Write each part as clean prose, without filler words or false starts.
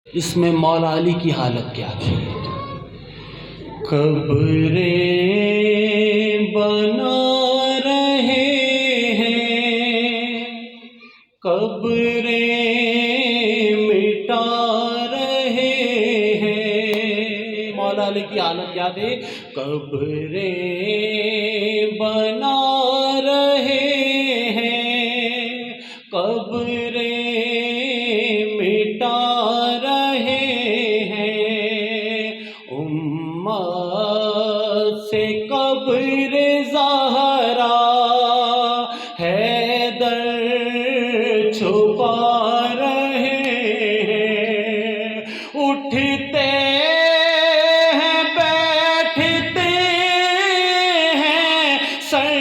اس میں مولا علی کی حالت کیا تھی؟ قبریں بنا رہے ہیں، قبریں مٹا رہے ہیں۔ مولا علی کی حالت کیا تھی؟ قبریں بنا رہے ہیں، قبریں مٹا رہے ہیں، امت سے قبر زہرا حیدر چھپا رہے ہیں، اٹھتے ہیں بیٹھتے ہیں، سر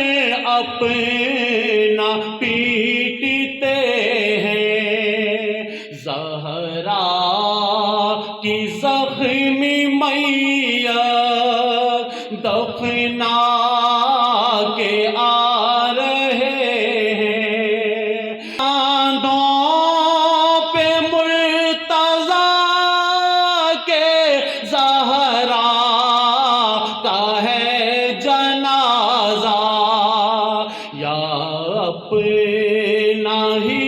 اپنا پیٹتے ہیں، زہرا کی زخمی میت دفنا کے آ رہے ہیں، کاندھوں پہ مرتضیٰ کے زہرا کا ہے جنازہ، یا اپنا ہی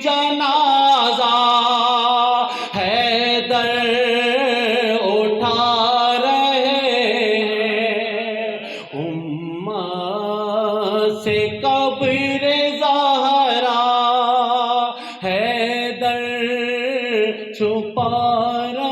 جنازہ حیدر اٹھا رہے ہیں، امت سے قبر زہرا حیدر چھپا رہے